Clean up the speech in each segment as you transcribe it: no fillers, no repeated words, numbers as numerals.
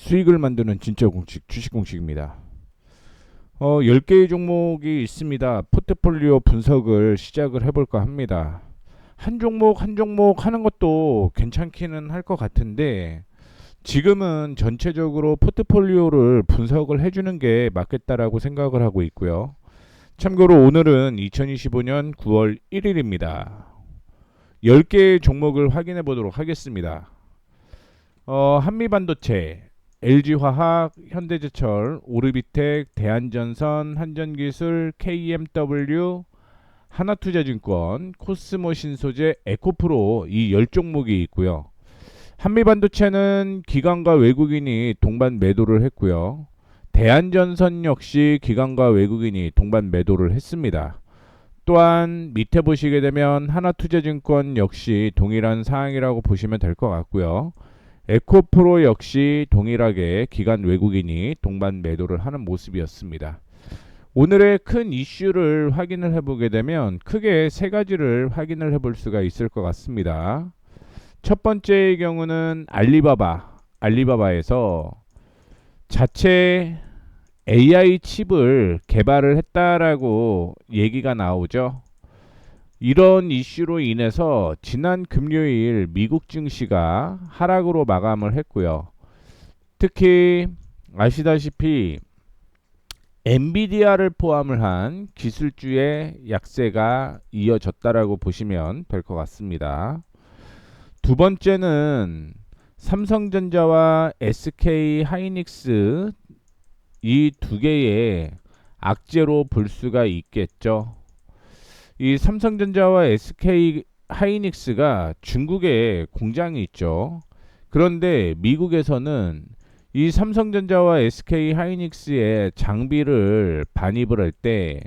수익을 만드는 진짜 공식, 주식 공식입니다. 10개의 종목이 있습니다. 포트폴리오 분석을 시작을 해볼까 합니다. 한 종목 한 종목 하는 것도 괜찮기는 할 것 같은데 지금은 전체적으로 포트폴리오를 분석을 해주는 게 맞겠다라고 생각을 하고 있고요. 참고로 오늘은 2025년 9월 1일입니다. 10개의 종목을 확인해 보도록 하겠습니다. 한미반도체, LG화학, 현대제철, 오르비텍, 대한전선, 한전기술, KMW, 하나투자증권, 코스모신소재, 에코프로 이 10종목이 있고요. 한미반도체는 기관과 외국인이 동반 매도를 했고요. 대한전선 역시 기관과 외국인이 동반 매도를 했습니다. 또한 밑에 보시게 되면 하나투자증권 역시 동일한 사항이라고 보시면 될 것 같고요. 에코프로 역시 동일하게 기관 외국인이 동반 매도를 하는 모습이었습니다. 오늘의 큰 이슈를 확인을 해보게 되면 크게 세 가지를 확인을 해볼 수가 있을 것 같습니다. 첫 번째의 경우는 알리바바에서 자체 AI 칩을 개발을 했다라고 얘기가 나오죠. 이런 이슈로 인해서 지난 금요일 미국 증시가 하락으로 마감을 했고요. 특히 아시다시피 엔비디아를 포함을 한 기술주의 약세가 이어졌다라고 보시면 될 것 같습니다. 두 번째는 삼성전자와 SK 하이닉스 이 두 개의 악재로 볼 수가 있겠죠. 이 삼성전자와 SK 하이닉스가 중국에 공장이 있죠. 그런데 미국에서는 이 삼성전자와 SK 하이닉스의 장비를 반입을 할 때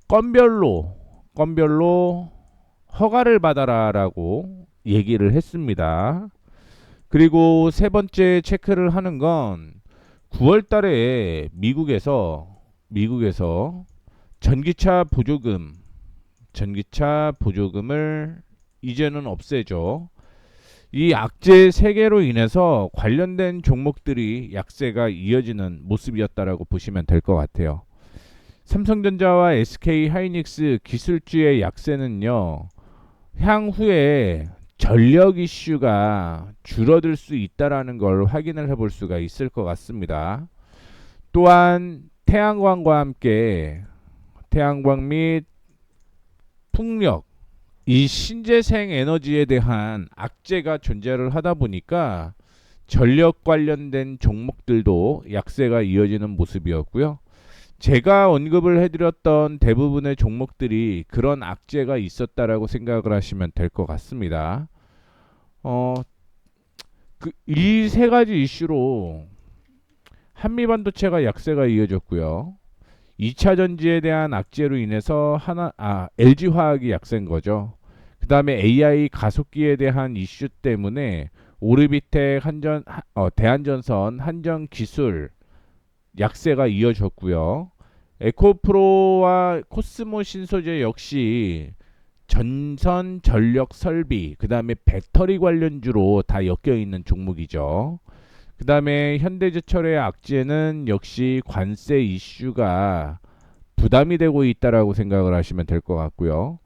건별로 허가를 받아라라고 얘기를 했습니다. 그리고 세 번째 체크를 하는 건 9월 달에 미국에서 전기차 보조금을 이제는 없애죠. 이 악재 세계로 인해서 관련된 종목들이 약세가 이어지는 모습이었다라고 보시면 될 것 같아요. 삼성전자와 SK 하이닉스 기술주의 약세는요. 향후에 전력 이슈가 줄어들 수 있다라는 걸 확인을 해볼 수가 있을 것 같습니다. 또한 태양광과 함께 태양광 및 풍력 이 신재생 에너지에 대한 악재가 존재를 하다 보니까 전력 관련된 종목들도 약세가 이어지는 모습이었고요. 제가 언급을 해드렸던 대부분의 종목들이 그런 악재가 있었다라고 생각을 하시면 될 것 같습니다. 이 세 가지 이슈로 한미반도체가 약세가 이어졌고요. 2차 전지에 대한 악재로 인해서 LG화학이 약세인 거죠. 그 다음에 AI 가속기에 대한 이슈 때문에 오르비텍, 대한전선, 한전기술 약세가 이어졌고요. 에코프로와 코스모신소재 역시 전선 전력 설비, 그 다음에 배터리 관련주로 다 엮여 있는 종목이죠. 그 다음에 현대제철의 악재는 역시 관세 이슈가 부담이 되고 있다라고 생각을 하시면 될 것 같고요.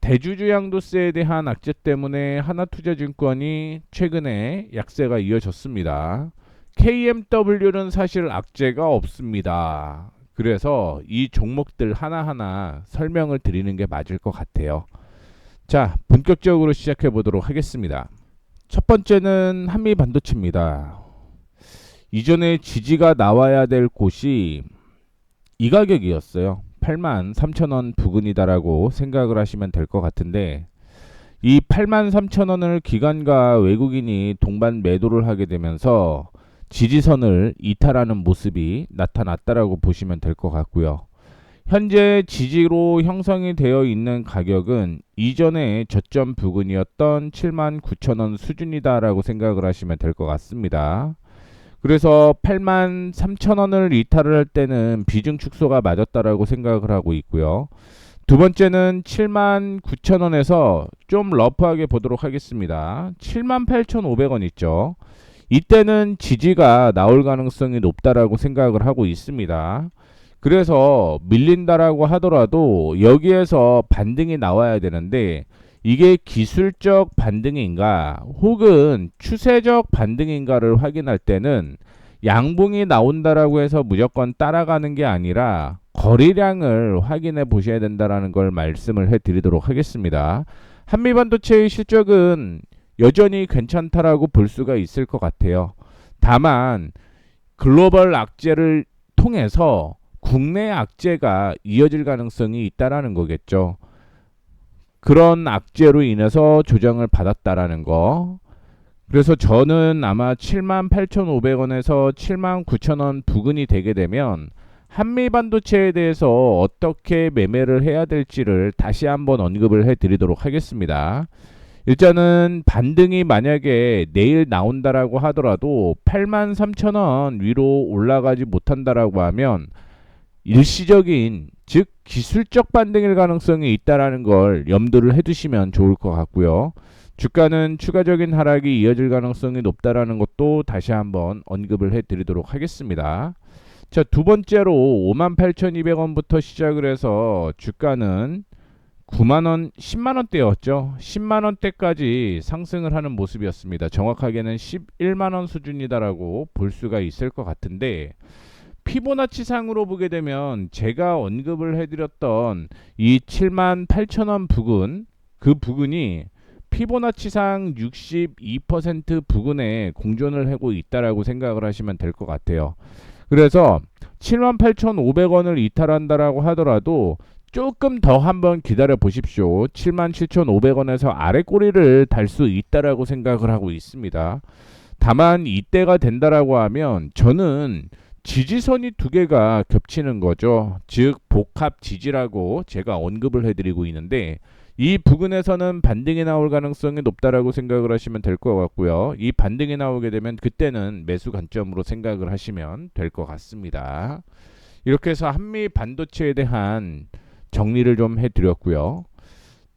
대주주 양도세에 대한 악재 때문에 하나투자증권이 최근에 약세가 이어졌습니다. KMW는 사실 악재가 없습니다. 그래서 이 종목들 하나하나 설명을 드리는 게 맞을 것 같아요. 자, 본격적으로 시작해 보도록 하겠습니다. 첫 번째는 한미반도체입니다. 이전에 지지가 나와야 될 곳이 이 가격이었어요. 83,000원 부근이다라고 생각을 하시면 될 것 같은데 이 83,000원을 기관과 외국인이 동반 매도를 하게 되면서 지지선을 이탈하는 모습이 나타났다라고 보시면 될 것 같고요. 현재 지지로 형성이 되어 있는 가격은 이전에 저점 부근이었던 79,000원 수준이다라고 생각을 하시면 될 것 같습니다. 그래서 83,000원을 이탈을 할 때는 비중 축소가 맞았다라고 생각을 하고 있고요. 두 번째는 79,000원에서 좀 러프하게 보도록 하겠습니다. 78,500원 있죠. 이때는 지지가 나올 가능성이 높다라고 생각을 하고 있습니다. 그래서 밀린다라고 하더라도 여기에서 반등이 나와야 되는데 이게 기술적 반등인가 혹은 추세적 반등인가를 확인할 때는 양봉이 나온다라고 해서 무조건 따라가는 게 아니라 거래량을 확인해 보셔야 된다라는 걸 말씀을 해 드리도록 하겠습니다. 한미반도체의 실적은 여전히 괜찮다라고 볼 수가 있을 것 같아요. 다만 글로벌 악재를 통해서 국내 악재가 이어질 가능성이 있다라는 거겠죠. 그런 악재로 인해서 조정을 받았다라는 거. 그래서 저는 아마 78,500원에서 79,000원 부근이 되게 되면 한미 반도체에 대해서 어떻게 매매를 해야 될지를 다시 한번 언급을 해 드리도록 하겠습니다. 일단은 반등이 만약에 내일 나온다라고 하더라도 83,000원 위로 올라가지 못한다라고 하면 일시적인 즉 기술적 반등일 가능성이 있다라는 걸 염두를 해두시면 좋을 것 같고요. 주가는 추가적인 하락이 이어질 가능성이 높다라는 것도 다시 한번 언급을 해드리도록 하겠습니다. 자, 두 번째로 58,200원부터 시작을 해서 주가는 9만원, 10만원대였죠. 10만원대까지 상승을 하는 모습이었습니다. 정확하게는 11만원 수준이다라고 볼 수가 있을 것 같은데 피보나치상으로 보게 되면 제가 언급을 해드렸던 이 78,000원 부근 그 부근이 피보나치상 62% 부근에 공존을 하고 있다라고 생각을 하시면 될 것 같아요. 그래서 78,500원을 이탈한다라고 하더라도 조금 더 한번 기다려 보십시오. 77,500원에서 아래 꼬리를 달 수 있다라고 생각을 하고 있습니다. 다만 이때가 된다라고 하면 저는 지지선이 두 개가 겹치는 거죠. 즉 복합 지지라고 제가 언급을 해드리고 있는데 이 부근에서는 반등이 나올 가능성이 높다라고 생각을 하시면 될 것 같고요. 이 반등이 나오게 되면 그때는 매수 관점으로 생각을 하시면 될 것 같습니다. 이렇게 해서 한미 반도체에 대한 정리를 좀 해드렸고요.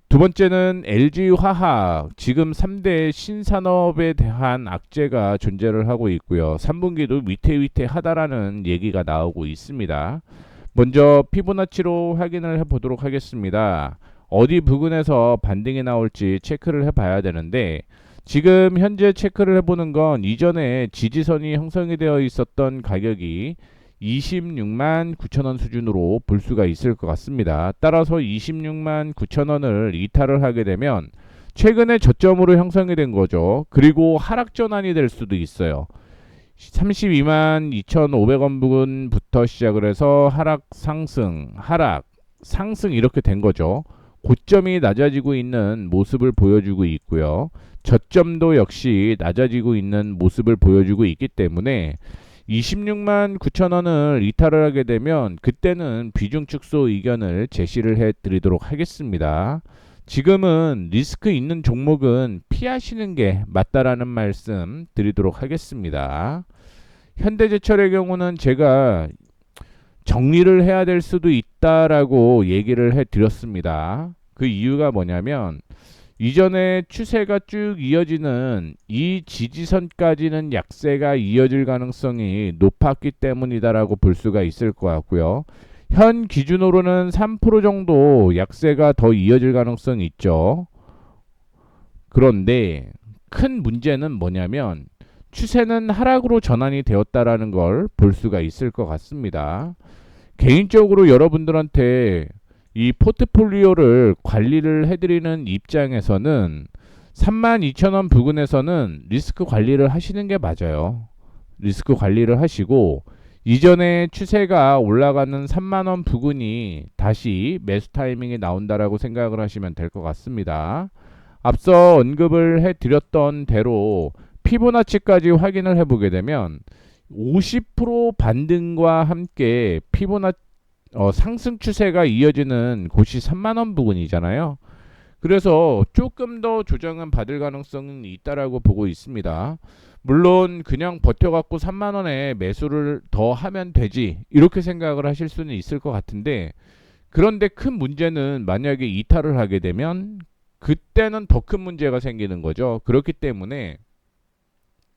두 번째는 LG화학 지금 3대 신산업에 대한 악재가 존재를 하고 있고요. 3분기도 위태위태하다라는 얘기가 나오고 있습니다. 먼저 피보나치로 확인을 해보도록 하겠습니다. 어디 부근에서 반등이 나올지 체크를 해봐야 되는데 지금 현재 체크를 해보는 건 이전에 지지선이 형성이 되어 있었던 가격이 26만 9천원 수준으로 볼 수가 있을 것 같습니다. 따라서 26만 9천원을 이탈을 하게 되면 최근에 저점으로 형성이 된 거죠. 그리고 하락 전환이 될 수도 있어요. 32만 2,500원 부근부터 시작을 해서 하락 상승 하락 상승 이렇게 된 거죠. 고점이 낮아지고 있는 모습을 보여주고 있고요. 저점도 역시 낮아지고 있는 모습을 보여주고 있기 때문에 26만 9천원을 이탈을 하게 되면 그때는 비중 축소 의견을 제시를 해 드리도록 하겠습니다. 지금은 리스크 있는 종목은 피하시는 게 맞다라는 말씀 드리도록 하겠습니다. 현대제철의 경우는 제가 정리를 해야 될 수도 있다라고 얘기를 해 드렸습니다. 그 이유가 뭐냐면 이전에 추세가 쭉 이어지는 이 지지선까지는 약세가 이어질 가능성이 높았기 때문이다라고 볼 수가 있을 것 같고요. 현 기준으로는 3% 정도 약세가 더 이어질 가능성이 있죠. 그런데 큰 문제는 뭐냐면 추세는 하락으로 전환이 되었다라는 걸 볼 수가 있을 것 같습니다. 개인적으로 여러분들한테 이 포트폴리오를 관리를 해드리는 입장에서는 32,000원 부근에서는 리스크 관리를 하시는 게 맞아요. 리스크 관리를 하시고 이전에 추세가 올라가는 3만원 부근이 다시 매수 타이밍이 나온다라고 생각을 하시면 될 것 같습니다. 앞서 언급을 해드렸던 대로 피보나치까지 확인을 해보게 되면 50% 반등과 함께 상승 추세가 이어지는 곳이 3만원 부근이잖아요. 그래서 조금 더 조정은 받을 가능성은 있다라고 보고 있습니다. 물론 그냥 버텨갖고 3만원에 매수를 더 하면 되지 이렇게 생각을 하실 수는 있을 것 같은데 그런데 큰 문제는 만약에 이탈을 하게 되면 그때는 더 큰 문제가 생기는 거죠. 그렇기 때문에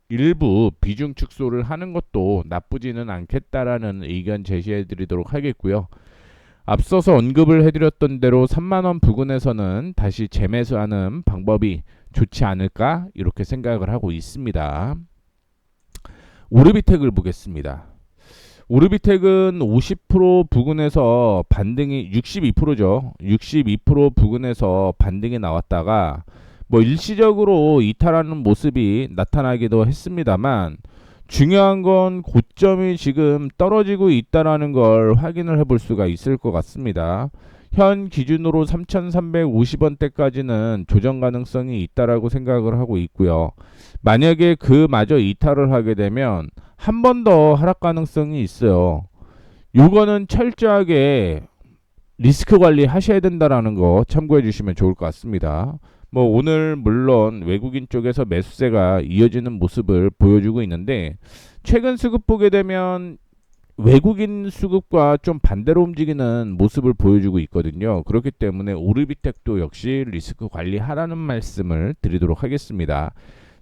일부 비중 축소를 하는 것도 나쁘지는 않겠다라는 의견 제시해 드리도록 하겠고요. 앞서서 언급을 해드렸던 대로 3만원 부근에서는 다시 재매수하는 방법이 좋지 않을까 이렇게 생각을 하고 있습니다. 오르비텍을 보겠습니다. 오르비텍은 50% 부근에서 반등이 62%죠. 62% 부근에서 반등이 나왔다가 뭐 일시적으로 이탈하는 모습이 나타나기도 했습니다만 중요한 건 고점이 지금 떨어지고 있다라는 걸 확인을 해볼 수가 있을 것 같습니다. 현 기준으로 3,350원대까지는 조정 가능성이 있다라고 생각을 하고 있고요. 만약에 그마저 이탈을 하게 되면 한 번 더 하락 가능성이 있어요. 요거는 철저하게 리스크 관리 하셔야 된다라는 거 참고해 주시면 좋을 것 같습니다. 뭐 오늘 물론 외국인 쪽에서 매수세가 이어지는 모습을 보여주고 있는데 최근 수급 보게 되면 외국인 수급과 좀 반대로 움직이는 모습을 보여주고 있거든요. 그렇기 때문에 오르비텍도 역시 리스크 관리하라는 말씀을 드리도록 하겠습니다.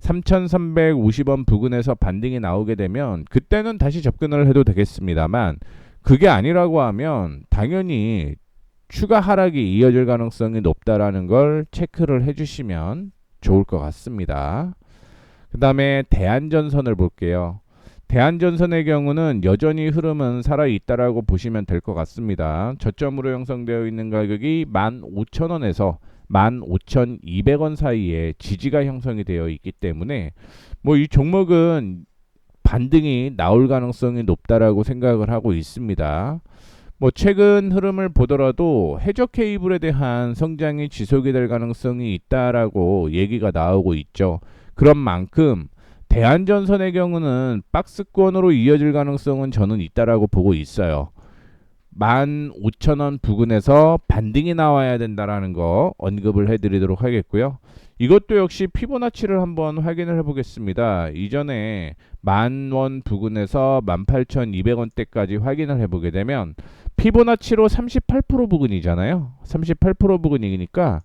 3,350원 부근에서 반등이 나오게 되면 그때는 다시 접근을 해도 되겠습니다만 그게 아니라고 하면 당연히 추가 하락이 이어질 가능성이 높다라는 걸 체크를 해주시면 좋을 것 같습니다. 그 다음에 대한전선을 볼게요. 대한전선의 경우는 여전히 흐름은 살아있다라고 보시면 될 것 같습니다. 저점으로 형성되어 있는 가격이 15,000원에서 15,200원 사이에 지지가 형성이 되어 있기 때문에 뭐 이 종목은 반등이 나올 가능성이 높다라고 생각을 하고 있습니다. 뭐 최근 흐름을 보더라도 해저 케이블에 대한 성장이 지속이 될 가능성이 있다라고 얘기가 나오고 있죠. 그런 만큼 대한전선의 경우는 박스권으로 이어질 가능성은 저는 있다라고 보고 있어요. 15,000원 부근에서 반등이 나와야 된다라는 거 언급을 해드리도록 하겠고요. 이것도 역시 피보나치를 한번 확인을 해보겠습니다. 이전에 10,000원 부근에서 18,200원대까지 확인을 해보게 되면 피보나치로 38% 부근이잖아요. 38% 부근이니까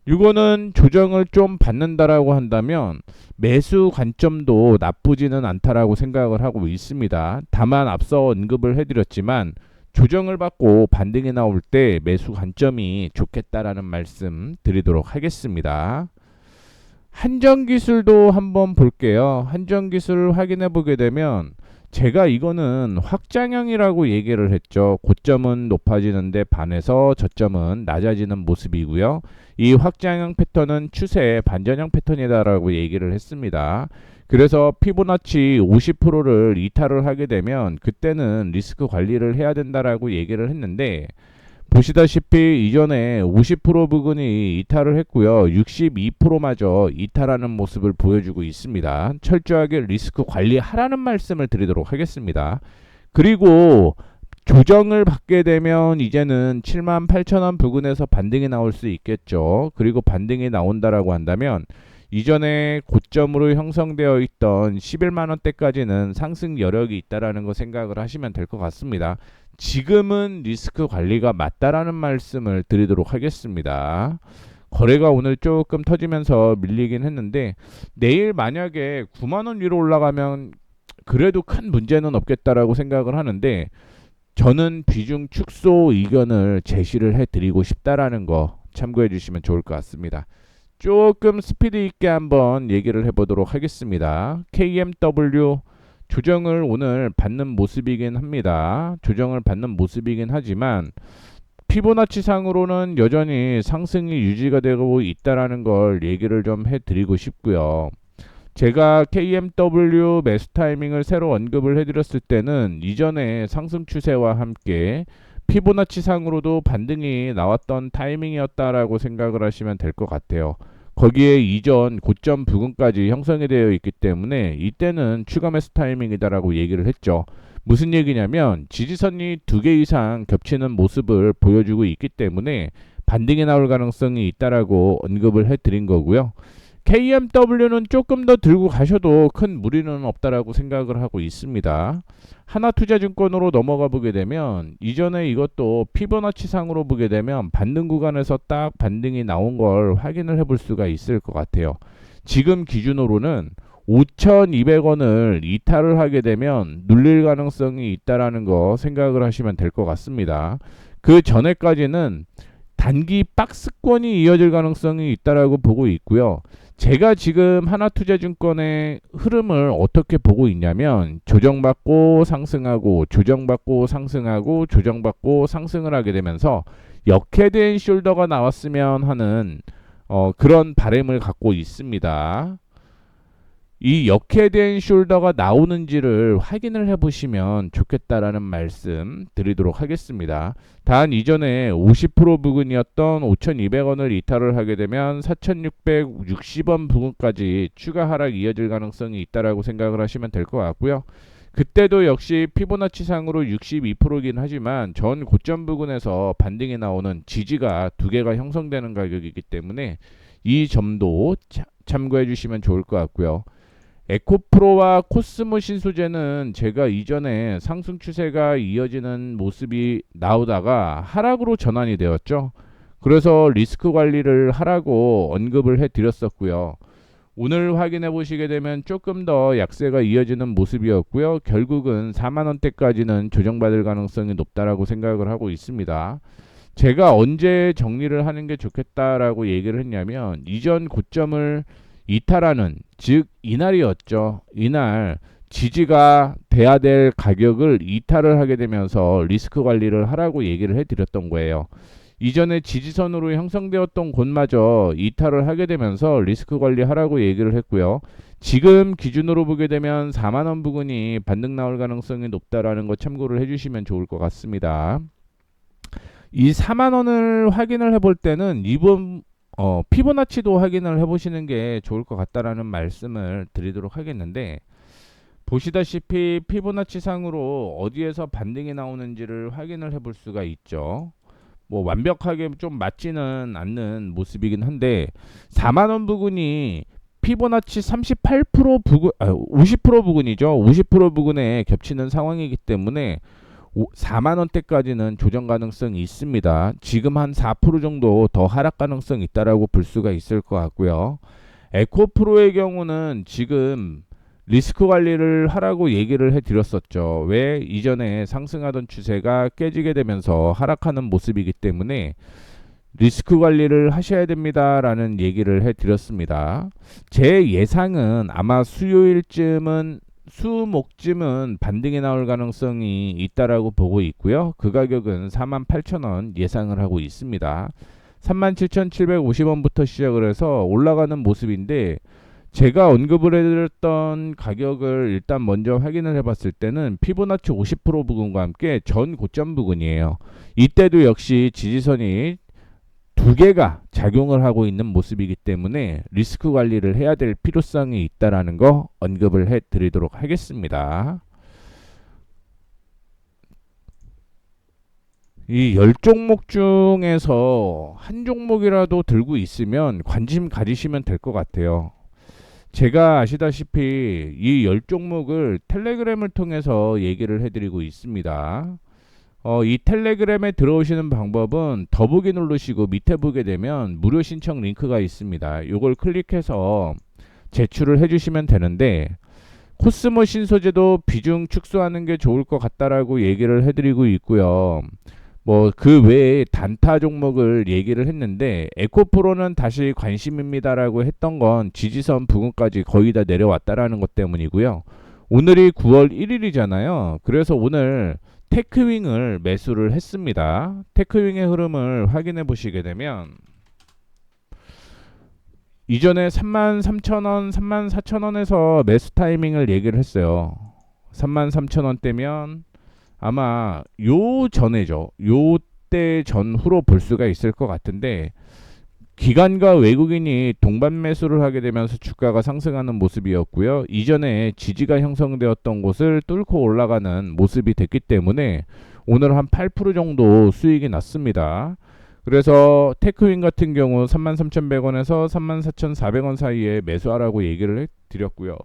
이거는 조정을 좀 받는다라고 한다면 매수 관점도 나쁘지는 않다라고 생각을 하고 있습니다. 다만 앞서 언급을 해드렸지만 조정을 받고 반등이 나올 때 매수 관점이 좋겠다라는 말씀 드리도록 하겠습니다. 한정기술도 한번 볼게요. 한정기술 확인해 보게 되면 제가 이거는 확장형이라고 얘기를 했죠. 고점은 높아지는데 반해서 저점은 낮아지는 모습이고요. 이 확장형 패턴은 추세 반전형 패턴이다라고 얘기를 했습니다. 그래서 피보나치 50%를 이탈을 하게 되면 그때는 리스크 관리를 해야 된다라고 얘기를 했는데 보시다시피 이전에 50% 부근이 이탈을 했고요. 62%마저 이탈하는 모습을 보여주고 있습니다. 철저하게 리스크 관리하라는 말씀을 드리도록 하겠습니다. 그리고 조정을 받게 되면 이제는 78,000원 부근에서 반등이 나올 수 있겠죠. 그리고 반등이 나온다라고 한다면 이전에 고점으로 형성되어 있던 11만원대까지는 상승 여력이 있다라는 거 생각을 하시면 될 것 같습니다. 지금은 리스크 관리가 맞다라는 말씀을 드리도록 하겠습니다. 거래가 오늘 조금 터지면서 밀리긴 했는데 내일 만약에 9만원 위로 올라가면 그래도 큰 문제는 없겠다라고 생각을 하는데 저는 비중 축소 의견을 제시를 해드리고 싶다라는 거 참고해 주시면 좋을 것 같습니다. 조금 스피드 있게 한번 얘기를 해보도록 하겠습니다. KMW 조정을 오늘 받는 모습이긴 합니다. 조정을 받는 모습이긴 하지만 피보나치 상으로는 여전히 상승이 유지가 되고 있다라는 걸 얘기를 좀 해드리고 싶고요. 제가 KMW 매수 타이밍을 새로 언급을 해드렸을 때는 이전에 상승 추세와 함께 피보나치 상으로도 반등이 나왔던 타이밍이었다라고 생각을 하시면 될 것 같아요. 거기에 이전 고점 부근까지 형성이 되어 있기 때문에 이때는 추가 매수 타이밍이다라고 얘기를 했죠. 무슨 얘기냐면 지지선이 2개 이상 겹치는 모습을 보여주고 있기 때문에 반등이 나올 가능성이 있다라고 언급을 해드린 거고요. KMW는 조금 더 들고 가셔도 큰 무리는 없다라고 생각을 하고 있습니다. 하나투자증권으로 넘어가 보게 되면 이전에 이것도 피보나치 상으로 보게 되면 반등 구간에서 딱 반등이 나온 걸 확인을 해볼 수가 있을 것 같아요. 지금 기준으로는 5,200원을 이탈을 하게 되면 눌릴 가능성이 있다라는 거 생각을 하시면 될 것 같습니다. 그 전에까지는 단기 박스권이 이어질 가능성이 있다라고 보고 있고요. 제가 지금 하나투자증권의 흐름을 어떻게 보고 있냐면 조정받고 상승하고 조정받고 상승하고 조정받고 상승을 하게 되면서 역해된 숄더가 나왔으면 하는 그런 바람을 갖고 있습니다. 이 역해된 숄더가 나오는지를 확인을 해보시면 좋겠다라는 말씀 드리도록 하겠습니다. 단 이전에 50% 부근이었던 5,200원을 이탈을 하게 되면 4,660원 부근까지 추가 하락 이어질 가능성이 있다라고 생각을 하시면 될 것 같고요. 그때도 역시 피보나치상으로 62%긴 하지만 전 고점 부근에서 반등이 나오는 지지가 두 개가 형성되는 가격이기 때문에 이 점도 참고해 주시면 좋을 것 같고요. 에코프로와 코스모 신소재는 제가 이전에 상승 추세가 이어지는 모습이 나오다가 하락으로 전환이 되었죠. 그래서 리스크 관리를 하라고 언급을 해 드렸었고요. 오늘 확인해 보시게 되면 조금 더 약세가 이어지는 모습이었고요. 결국은 4만원대까지는 조정받을 가능성이 높다라고 생각을 하고 있습니다. 제가 언제 정리를 하는 게 좋겠다라고 얘기를 했냐면 이전 고점을 이탈하는, 즉 이날이었죠. 이날 지지가 돼야 될 가격을 이탈을 하게 되면서 리스크 관리를 하라고 얘기를 해드렸던 거예요. 이전에 지지선으로 형성되었던 곳마저 이탈을 하게 되면서 리스크 관리하라고 얘기를 했고요. 지금 기준으로 보게 되면 4만원 부근이 반등 나올 가능성이 높다라는 거 참고를 해주시면 좋을 것 같습니다. 이 4만원을 확인을 해볼 때는 이번 피보나치도 확인을 해보시는 게 좋을 것 같다라는 말씀을 드리도록 하겠는데, 보시다시피 피보나치 상으로 어디에서 반등이 나오는지를 확인을 해볼 수가 있죠. 뭐 완벽하게 좀 맞지는 않는 모습이긴 한데 4만원 부근이 피보나치 38% 부근, 50% 부근이죠. 50% 부근에 겹치는 상황이기 때문에 4만원대까지는 조정 가능성이 있습니다. 지금 한 4% 정도 더 하락 가능성이 있다라고 볼 수가 있을 것 같고요. 에코프로의 경우는 지금 리스크 관리를 하라고 얘기를 해드렸었죠. 왜? 이전에 상승하던 추세가 깨지게 되면서 하락하는 모습이기 때문에 리스크 관리를 하셔야 됩니다라는 얘기를 해드렸습니다. 제 예상은 아마 수목쯤은 반등이 나올 가능성이 있다라고 보고 있고요. 그 가격은 48,000원 예상을 하고 있습니다. 37,750원부터 시작을 해서 올라가는 모습인데, 제가 언급을 해드렸던 가격을 일단 먼저 확인을 해봤을 때는 피보나치 50% 부근과 함께 전 고점 부근이에요. 이때도 역시 지지선이 두 개가 작용을 하고 있는 모습이기 때문에 리스크 관리를 해야 될 필요성이 있다라는 거 언급을 해드리도록 하겠습니다. 이 10종목 중에서 한 종목이라도 들고 있으면 관심 가지시면 될 것 같아요. 제가 아시다시피 이 10종목을 텔레그램을 통해서 얘기를 해드리고 있습니다. 이 텔레그램에 들어오시는 방법은 더보기 누르시고 밑에 보게 되면 무료 신청 링크가 있습니다. 이걸 클릭해서 제출을 해주시면 되는데, 코스모 신소재도 비중 축소하는 게 좋을 것 같다라고 얘기를 해드리고 있고요. 뭐 그 외에 단타 종목을 얘기를 했는데, 에코프로는 다시 관심입니다라고 했던 건 지지선 부근까지 거의 다 내려왔다라는 것 때문이고요. 오늘이 9월 1일이잖아요. 그래서 오늘 테크윙을 매수를 했습니다. 테크윙의 흐름을 확인해 보시게 되면 이전에 33,000원, 34,000원에서 매수 타이밍을 얘기를 했어요. 33,000원대면 아마 요 전에죠. 요 때 전후로 볼 수가 있을 것 같은데, 기관과 외국인이 동반 매수를 하게 되면서 주가가 상승하는 모습이었고요. 이전에 지지가 형성되었던 곳을 뚫고 올라가는 모습이 됐기 때문에 오늘 한 8% 정도 수익이 났습니다. 그래서 테크윈 같은 경우 33,100원에서 34,400원 사이에 매수하라고 얘기를 해드렸고요.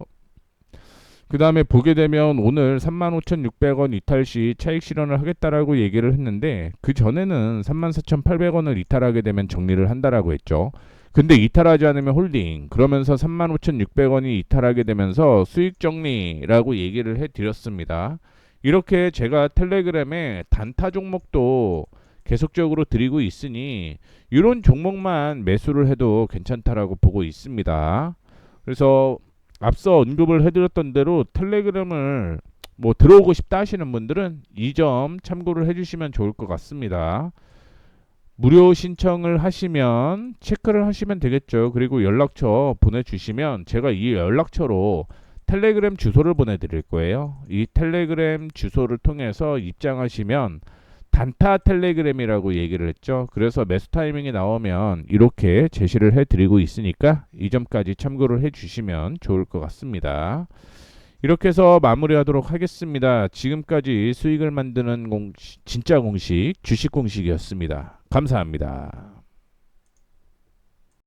그 다음에 보게 되면 오늘 35,600원 이탈 시 차익 실현을 하겠다라고 얘기를 했는데, 그 전에는 34,800원을 이탈하게 되면 정리를 한다라고 했죠. 근데 이탈하지 않으면 홀딩. 그러면서 35,600원이 이탈하게 되면서 수익 정리라고 얘기를 해드렸습니다. 이렇게 제가 텔레그램에 단타 종목도 계속적으로 드리고 있으니 이런 종목만 매수를 해도 괜찮다라고 보고 있습니다. 그래서 앞서 언급을 해드렸던 대로 텔레그램을 뭐 들어오고 싶다 하시는 분들은 이 점 참고를 해주시면 좋을 것 같습니다. 무료 신청을 하시면 체크를 하시면 되겠죠. 그리고 연락처 보내주시면 제가 이 연락처로 텔레그램 주소를 보내드릴 거예요. 이 텔레그램 주소를 통해서 입장하시면 단타 텔레그램이라고 얘기를 했죠. 그래서 매수 타이밍이 나오면 이렇게 제시를 해드리고 있으니까 이 점까지 참고를 해주시면 좋을 것 같습니다. 이렇게 해서 마무리하도록 하겠습니다. 지금까지 수익을 만드는 진짜 공식, 주식 공식이었습니다. 감사합니다.